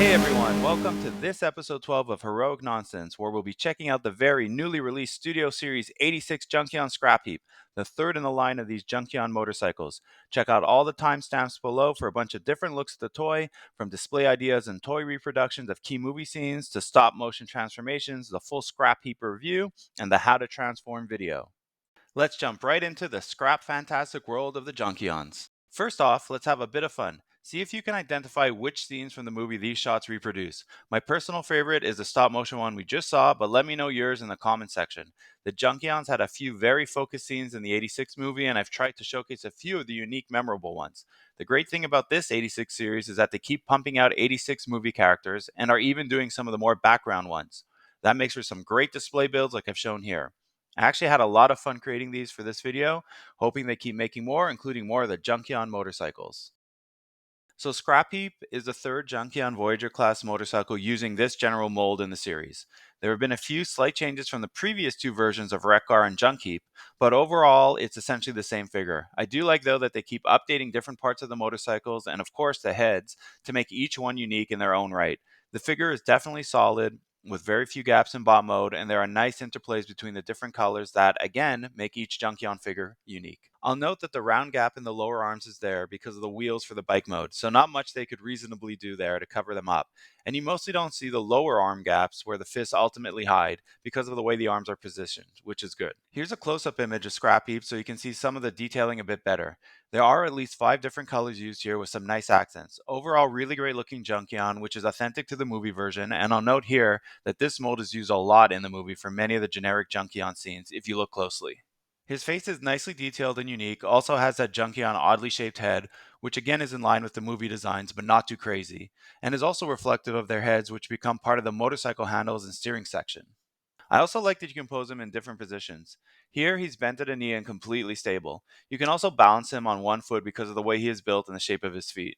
Hey everyone, welcome to this episode 12 of Heroic Nonsense, where we'll be checking out the very newly released Studio Series 86 Junkion Scrapheap, the third in the line of these Junkion motorcycles. Check out all the timestamps below for a bunch of different looks at the toy, from display ideas and toy reproductions of key movie scenes to stop motion transformations, the full Scrapheap review, and the How to Transform video. Let's jump right into the scrap fantastic world of the Junkions. First off, let's have a bit of fun. See if you can identify which scenes from the movie these shots reproduce. My personal favorite is the stop motion one we just saw, but let me know yours in the comment section. The Junkions had a few very focused scenes in the 86 movie, and I've tried to showcase a few of the unique, memorable ones. The great thing about this 86 series is that they keep pumping out 86 movie characters and are even doing some of the more background ones. That makes for some great display builds like I've shown here. I actually had a lot of fun creating these for this video, hoping they keep making more, including more of the Junkion motorcycles. So Scrapheap is the third Junkion Voyager class motorcycle using this general mold in the series. There have been a few slight changes from the previous two versions of Wreck-Gar and Junkheap, but overall it's essentially the same figure. I do like though that they keep updating different parts of the motorcycles and of course the heads to make each one unique in their own right. The figure is definitely solid, with very few gaps in bot mode, and there are nice interplays between the different colors that, again, make each Junkion figure unique. I'll note that the round gap in the lower arms is there because of the wheels for the bike mode, so not much they could reasonably do there to cover them up. And you mostly don't see the lower arm gaps where the fists ultimately hide because of the way the arms are positioned, which is good. Here's a close-up image of Scrapheap so you can see some of the detailing a bit better. There are at least 5 different colors used here with some nice accents. Overall, really great looking Junkion, which is authentic to the movie version, and I'll note here that this mold is used a lot in the movie for many of the generic Junkion scenes if you look closely. His face is nicely detailed and unique, also has that Junkion oddly shaped head, which again is in line with the movie designs but not too crazy, and is also reflective of their heads, which become part of the motorcycle handles and steering section. I also like that you can pose him in different positions. Here, he's bent at a knee and completely stable. You can also balance him on one foot because of the way he is built and the shape of his feet.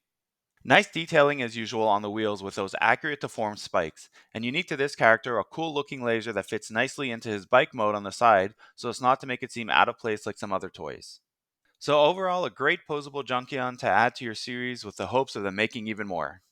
Nice detailing as usual on the wheels with those accurate to form spikes, and unique to this character, a cool looking laser that fits nicely into his bike mode on the side so as not to make it seem out of place like some other toys. So overall, a great posable Junkion to add to your series with the hopes of them making even more.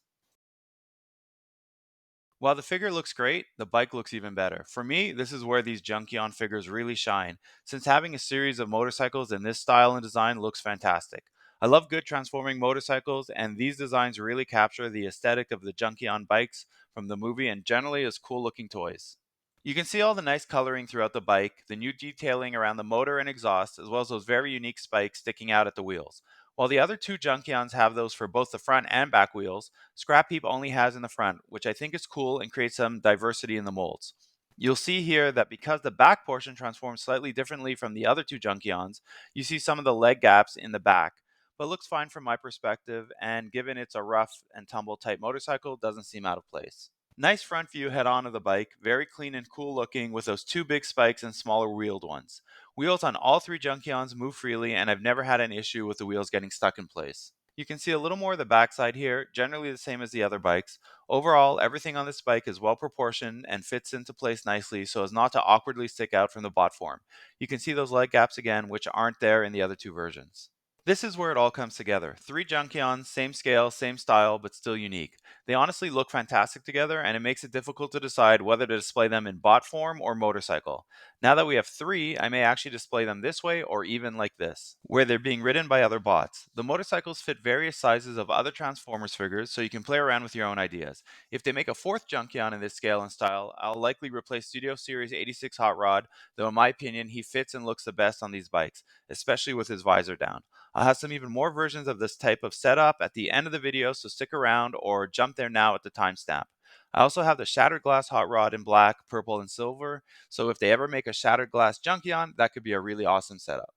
While the figure looks great, the bike looks even better. For me, this is where these Junkion figures really shine, since having a series of motorcycles in this style and design looks fantastic. I love good transforming motorcycles, and these designs really capture the aesthetic of the Junkion bikes from the movie and generally as cool looking toys. You can see all the nice coloring throughout the bike, the new detailing around the motor and exhaust, as well as those very unique spikes sticking out at the wheels. While the other two Junkions have those for both the front and back wheels, Scrapheap only has in the front, which I think is cool and creates some diversity in the molds. You'll see here that because the back portion transforms slightly differently from the other two Junkions, you see some of the leg gaps in the back, but looks fine from my perspective, and given it's a rough and tumble type motorcycle, doesn't seem out of place. Nice front view head on of the bike, very clean and cool looking with those two big spikes and smaller wheeled ones. Wheels on all three Junkions move freely, and I've never had an issue with the wheels getting stuck in place. You can see a little more of the backside here, generally the same as the other bikes. Overall, everything on this bike is well proportioned and fits into place nicely so as not to awkwardly stick out from the bot form. You can see those leg gaps again, which aren't there in the other two versions. This is where it all comes together. 3 Junkions, same scale, same style, but still unique. They honestly look fantastic together, and it makes it difficult to decide whether to display them in bot form or motorcycle. Now that we have 3, I may actually display them this way or even like this, where they're being ridden by other bots. The motorcycles fit various sizes of other Transformers figures, so you can play around with your own ideas. If they make a 4th Junkion in this scale and style, I'll likely replace Studio Series 86 Hot Rod, though in my opinion, he fits and looks the best on these bikes, especially with his visor down. I'll have some even more versions of this type of setup at the end of the video, so stick around or jump there now at the timestamp. I also have the Shattered Glass Hot Rod in black, purple, and silver, so if they ever make a Shattered Glass Junkion, that could be a really awesome setup.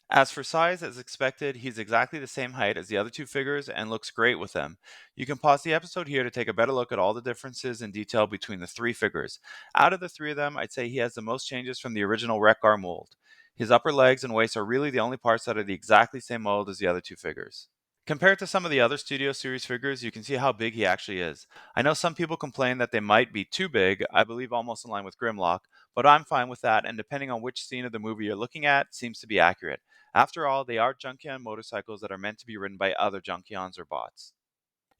As for size, as expected, he's exactly the same height as the other two figures and looks great with them. You can pause the episode here to take a better look at all the differences in detail between the three figures. Out of the three of them, I'd say he has the most changes from the original Wreck-Gar mold. His upper legs and waist are really the only parts that are the exactly same mold as the other two figures. Compared to some of the other Studio Series figures, you can see how big he actually is. I know some people complain that they might be too big, I believe almost in line with Grimlock, but I'm fine with that, and depending on which scene of the movie you're looking at, seems to be accurate. After all, they are Junkion motorcycles that are meant to be ridden by other Junkions or bots.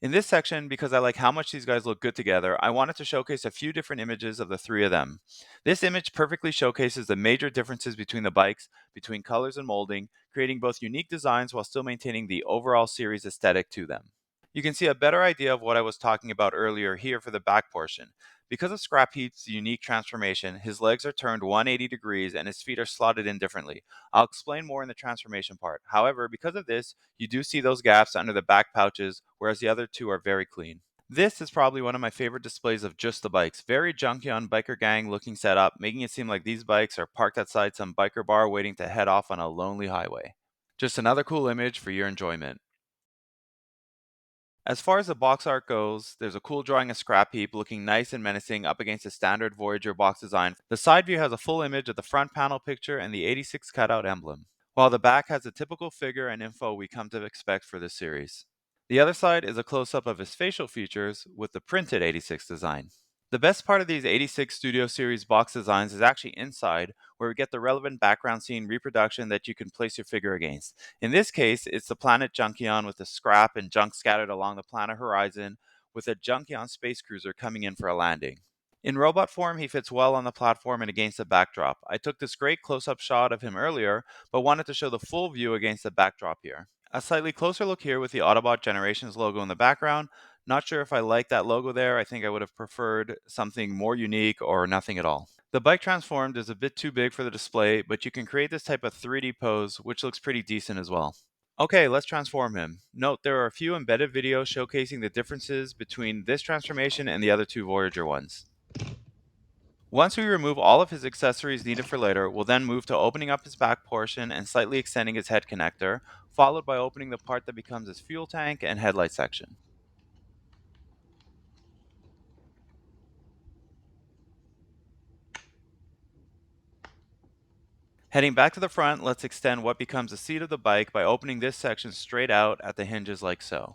In this section, because I like how much these guys look good together, I wanted to showcase a few different images of the three of them. This image perfectly showcases the major differences between the bikes, between colors and molding, creating both unique designs while still maintaining the overall series aesthetic to them. You can see a better idea of what I was talking about earlier here for the back portion. Because of Scrapheap's unique transformation, his legs are turned 180 degrees and his feet are slotted in differently. I'll explain more in the transformation part. However, because of this, you do see those gaps under the back pouches, whereas the other two are very clean. This is probably one of my favorite displays of just the bikes. Very Junkion biker gang looking setup, making it seem like these bikes are parked outside some biker bar waiting to head off on a lonely highway. Just another cool image for your enjoyment. As far as the box art goes, there's a cool drawing of Scrapheap looking nice and menacing up against a standard Voyager box design. The side view has a full image of the front panel picture and the 86 cutout emblem, while the back has the typical figure and info we come to expect for this series. The other side is a close up of his facial features with the printed 86 design. The best part of these 86 Studio Series box designs is actually inside, where we get the relevant background scene reproduction that you can place your figure against. In this case, it's the planet Junkion with the scrap and junk scattered along the planet horizon, with a Junkion space cruiser coming in for a landing. In robot form, he fits well on the platform and against the backdrop. I took this great close up shot of him earlier, but wanted to show the full view against the backdrop here. A slightly closer look here with the Autobot Generations logo in the background. Not sure if I like that logo there. I think I would have preferred something more unique or nothing at all. The bike transformed is a bit too big for the display, but you can create this type of 3D pose, which looks pretty decent as well. Okay, let's transform him. Note there are a few embedded videos showcasing the differences between this transformation and the other two Voyager ones. Once we remove all of his accessories needed for later, we'll then move to opening up his back portion and slightly extending his head connector, followed by opening the part that becomes his fuel tank and headlight section. Heading back to the front, let's extend what becomes the seat of the bike by opening this section straight out at the hinges like so.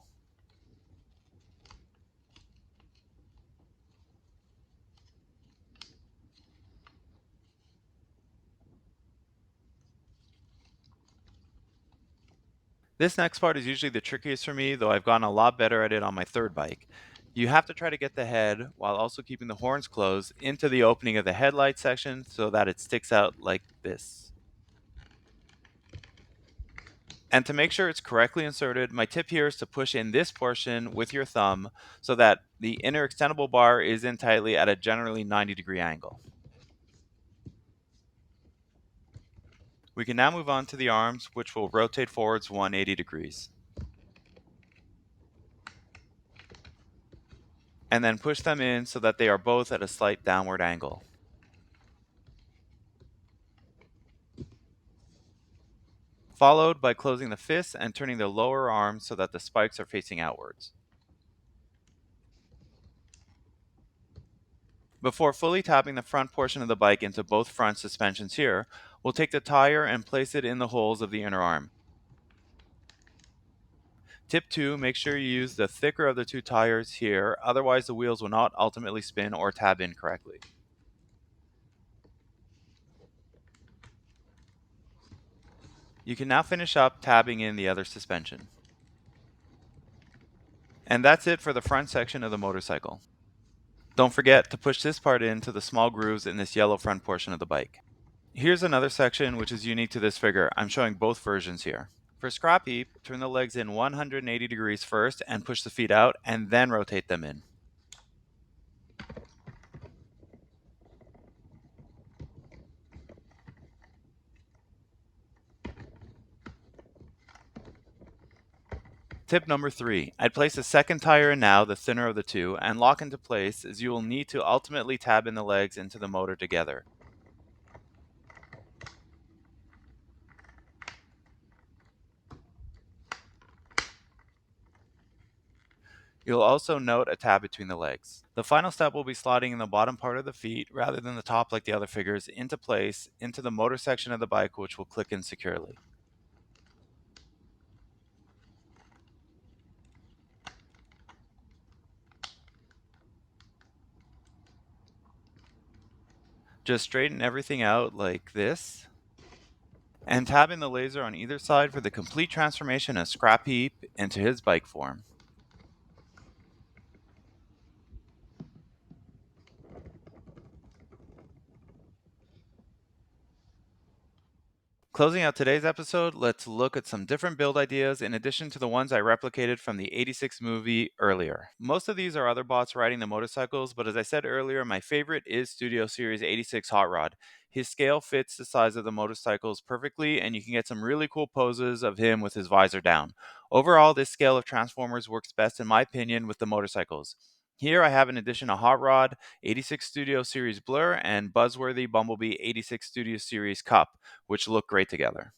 This next part is usually the trickiest for me, though I've gotten a lot better at it on my third bike. You have to try to get the head, while also keeping the horns closed, into the opening of the headlight section so that it sticks out like this. And to make sure it's correctly inserted, my tip here is to push in this portion with your thumb so that the inner extendable bar is in tightly at a generally 90-degree angle. We can now move on to the arms, which will rotate forwards 180 degrees. And then push them in so that they are both at a slight downward angle. Followed by closing the fists and turning the lower arms so that the spikes are facing outwards. Before fully tapping the front portion of the bike into both front suspensions here, we'll take the tire and place it in the holes of the inner arm. Tip 2, make sure you use the thicker of the two tires here, otherwise the wheels will not ultimately spin or tab in correctly. You can now finish up tabbing in the other suspension. And that's it for the front section of the motorcycle. Don't forget to push this part into the small grooves in this yellow front portion of the bike. Here's another section which is unique to this figure. I'm showing both versions here. For Scrapheap, turn the legs in 180 degrees first and push the feet out, and then rotate them in. Tip number 3. I'd place the second tire in now, the thinner of the two, and lock into place as you will need to ultimately tab in the legs into the motor together. You'll also note a tab between the legs. The final step will be slotting in the bottom part of the feet, rather than the top like the other figures, into place into the motor section of the bike, which will click in securely. Just straighten everything out like this, and tabbing the laser on either side for the complete transformation of Scrapheap into his bike form. Closing out today's episode, let's look at some different build ideas in addition to the ones I replicated from the 86 movie earlier. Most of these are other bots riding the motorcycles, but as I said earlier, my favorite is Studio Series 86 Hot Rod. His scale fits the size of the motorcycles perfectly, and you can get some really cool poses of him with his visor down. Overall, this scale of Transformers works best, in my opinion, with the motorcycles. Here I have in addition a Hot Rod 86 Studio Series Blur and Buzzworthy Bumblebee 86 Studio Series Cup, which look great together.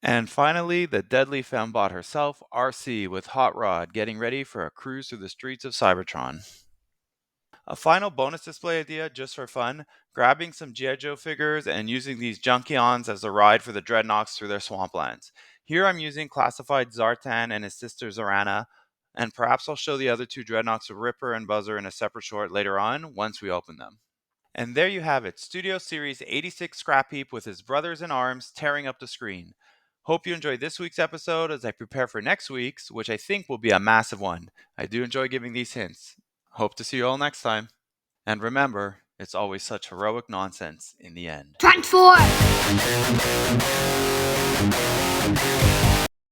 And finally, the deadly fembot herself, RC, with Hot Rod, getting ready for a cruise through the streets of Cybertron. A final bonus display idea, just for fun, grabbing some G.I. Joe figures and using these Junkions as a ride for the Dreadnoks through their swamplands. Here I'm using classified Zartan and his sister Zorana, and perhaps I'll show the other two Dreadnoks of Ripper and Buzzer in a separate short later on once we open them. And there you have it, Studio Series 86 Scrap Heap with his brothers in arms tearing up the screen. Hope you enjoyed this week's episode as I prepare for next week's, which I think will be a massive one. I do enjoy giving these hints. Hope to see you all next time. And remember, it's always such heroic nonsense in the end. Transform!